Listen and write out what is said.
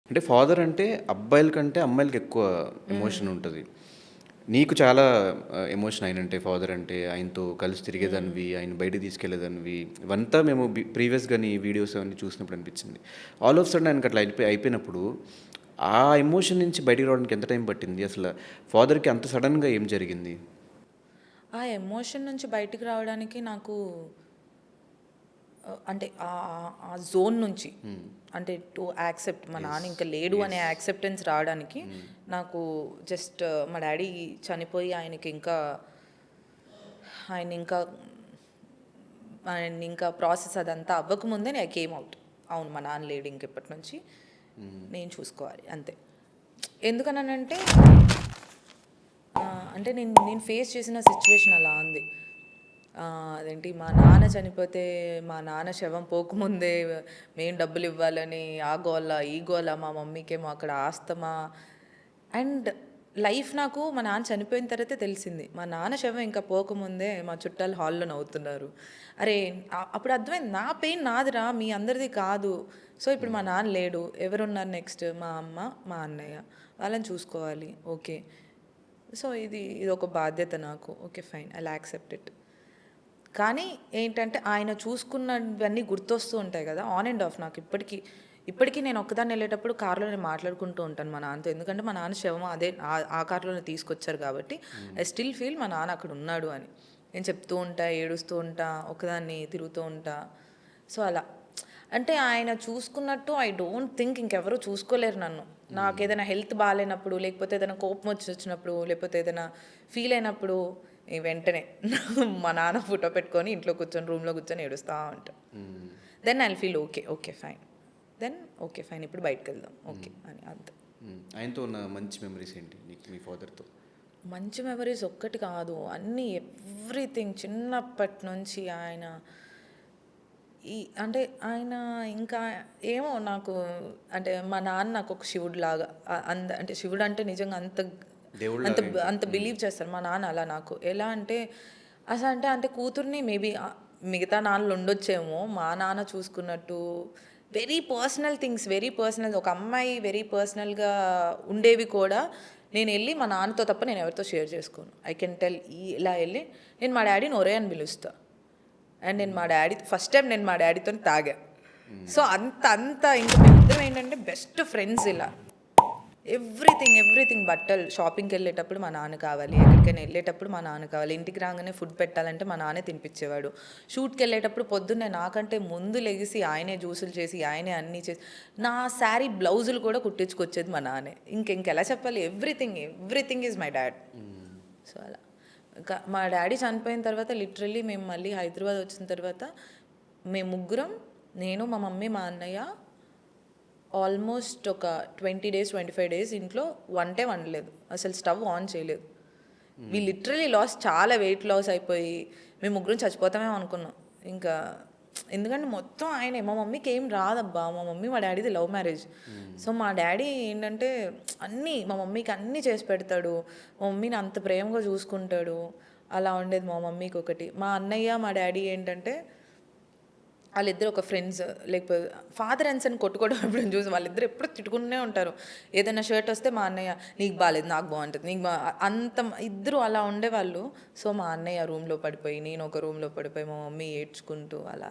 అంటే ఫాదర్ అంటే అబ్బాయిల కంటే అమ్మాయిలకి ఎక్కువ ఎమోషన్ ఉంటుంది. నీకు చాలా ఎమోషన్ ఆయనంటే, ఫాదర్ అంటే. ఆయనతో కలిసి తిరిగేదానివి, ఆయన బయటికి తీసుకెళ్ళేదానివి. ఇవంతా మేము ప్రీవియస్గా నీ వీడియోస్ అవన్నీ చూసినప్పుడు అనిపించింది. ఆల్ ఆఫ్ సడన్ ఆయనకి అట్లా అయిపోయినప్పుడు ఆ ఎమోషన్ నుంచి బయటికి రావడానికి ఎంత టైం పట్టింది అసలు? ఫాదర్కి అంత సడన్గా ఏం జరిగింది? ఆ ఎమోషన్ నుంచి బయటికి రావడానికి నాకు అంటే ఆ జోన్ నుంచి అంటే టు యాక్సెప్ట్ మా నాన్న ఇంకా లేడు అనే యాక్సెప్టెన్స్ రావడానికి నాకు జస్ట్ మా డాడీ చనిపోయి ఆయన ఇంకా ప్రాసెస్ అదంతా అవ్వకముందే నేను కేమ్ అవుట్. అవును, మా నాన్న లేడు ఇంకెప్పటి నుంచి నేను చూసుకోవాలి అంతే. ఎందుకనంటే అంటే నేను ఫేస్ చేసిన సిచ్యువేషన్ అలా ఉంది. అదేంటి, మా నాన్న చనిపోతే మా నాన్న శవం పోకముందే మేము డబ్బులు ఇవ్వాలని ఆ గోల ఈ గోల, మా మమ్మీకేమో అక్కడ ఆస్తమా. అండ్ లైఫ్ నాకు మా నాన్న చనిపోయిన తర్వాతే తెలిసింది, మా నాన్న శవం ఇంకా పోకముందే మా చుట్టాలు హాల్లో నవ్వుతున్నారు. అరే అప్పుడు అర్థమైంది, నా పెయిన్ నాదిరా, మీ అందరిది కాదు. సో ఇప్పుడు మా నాన్న లేడు, ఎవరున్నారు నెక్స్ట్? మా అమ్మ, మా అన్నయ్య, వాళ్ళని చూసుకోవాలి. ఓకే, సో ఇది ఒక బాధ్యత నాకు. Okay fine, I accept it. కానీ ఏంటంటే ఆయన చూసుకున్నవన్నీ గుర్తొస్తూ ఉంటాయి కదా, ఆన్ అండ్ ఆఫ్. నాకు ఇప్పటికీ నేను ఒక్కదాన్ని వెళ్ళేటప్పుడు కార్లో నేను మాట్లాడుకుంటూ ఉంటాను మా నాన్నతో. ఎందుకంటే మా నాన్న శవం అదే ఆ కార్లోనే తీసుకొచ్చారు కాబట్టి ఐ స్టిల్ ఫీల్ మా నాన్న అక్కడ ఉన్నాడు అని. నేను చెప్తూ ఉంటా, ఏడుస్తూ ఉంటా, ఒకదాన్ని తిరుగుతూ ఉంటా. సో అలా అంటే ఆయన చూసుకున్నట్టు ఐ డోంట్ థింక్ ఇంకెవరూ చూసుకోలేరు నన్ను. నాకు ఏదైనా హెల్త్ బాగాలేనప్పుడు, లేకపోతే ఏదైనా కోపం వచ్చినప్పుడు, లేకపోతే ఏదైనా ఫీల్ అయినప్పుడు వెంటనే మా నాన్న ఫోటో పెట్టుకొని ఇంట్లో కూర్చొని, రూమ్లో కూర్చొని ఏడుస్తూ ఉంటాను. Then I feel okay fine. Then okay fine, ఇప్పుడు బయటకు వెళ్దాం ఓకే అని అంతే. ఆయనతో ఉన్న మంచి మెమరీస్ ఏంటి నీకు, మీ ఫాదర్తో? మంచి మెమరీస్ ఒక్కటి కాదు, అన్నీ, ఎవ్రీథింగ్. చిన్నప్పటి నుంచి అంటే ఆయన ఇంకా ఏమో నాకు అంటే మా నాన్న నాకు ఒక శివుడు లాగా. అంటే శివుడు అంటే నిజంగా అంత అంత అంత బిలీవ్ చేస్తారు మా నాన్న. అలా నాకు ఎలా అంటే అసలు అంటే కూతుర్ని మేబీ మిగతా నాన్నలు ఉండొచ్చేమో, మా నాన్న చూసుకున్నట్టు very personal things, very personal. ఒక అమ్మాయి వెరీ పర్సనల్గా ఉండేవి కూడా నేను వెళ్ళి మా నాన్నతో తప్ప నేను ఎవరితో షేర్ చేసుకోను. I can tell. ఇలా వెళ్ళి నేను మా డాడీని ఒరే అని పిలుస్తా. అండ్ నేను ఫస్ట్ టైం నేను మా డాడీతో తాగా. సో అంత ఇంకా మేమిద్దరం ఏంటంటే బెస్ట్ ఫ్రెండ్స్. ఇలా ఎవ్రీథింగ్. బట్టలు షాపింగ్కి వెళ్ళేటప్పుడు మా నాన్న కావాలి, ఎక్కడికైనా వెళ్ళేటప్పుడు మా నాన్న కావాలి, ఇంటికి రాగానే ఫుడ్ పెట్టాలంటే మా నాన్నే తినిపించేవాడు. షూట్కి వెళ్ళేటప్పుడు పొద్దున్నే నాకంటే ముందు లెగిసి ఆయనే జ్యూసులు చేసి, ఆయనే అన్నీ చేసి, నా శారీ బ్లౌజులు కూడా కుట్టించుకొచ్చేది మా నాన్నే. ఇంకెలా చెప్పాలి, everything is my dad. So అలా మా డాడీ చనిపోయిన తర్వాత లిటరల్లీ మేము మళ్ళీ హైదరాబాద్ వచ్చిన తర్వాత మేము ముగ్గురం, నేను, మా మమ్మీ, మా అన్నయ్య, ఆల్మోస్ట్ ఒక 20 days 25 days ఇంట్లో వంటే వండలేదు, అసలు స్టవ్ ఆన్ చేయలేదు. వీ లిటరలీ చాలా వెయిట్ లాస్ అయిపోయి మేము ముగ్గురం చచ్చిపోతామేమో అనుకున్నాం ఇంకా. ఎందుకంటే మొత్తం ఆయనే. మా మమ్మీకి ఏం రాదబ్బా, మా మమ్మీ మా డాడీది లవ్ మ్యారేజ్. సో మా డాడీ ఏంటంటే మా మమ్మీకి అన్నీ చేసి పెడతాడు, మా మమ్మీని అంత ప్రేమగా చూసుకుంటాడు. అలా ఉండేది మా మమ్మీకి ఒకటి. మా అన్నయ్య మా డాడీ ఏంటంటే వాళ్ళిద్దరు ఒక ఫ్రెండ్స్. లేకపోతే ఫాదర్ అండ్ సన్ కొట్టుకోవడం ఎప్పుడు చూసి వాళ్ళిద్దరు ఎప్పుడు తిట్టుకుంటూనే ఉంటారు. ఏదైనా షర్ట్ వస్తే మా అన్నయ్య నీకు బాగాలేదు, నాకు బాగుంటుంది, నీకు అంత ఇద్దరు అలా ఉండేవాళ్ళు. సో మా అన్నయ్య రూమ్లో పడిపోయి, నేను ఒక రూమ్లో పడిపోయి, మా మమ్మీ ఏడ్చుకుంటూ అలా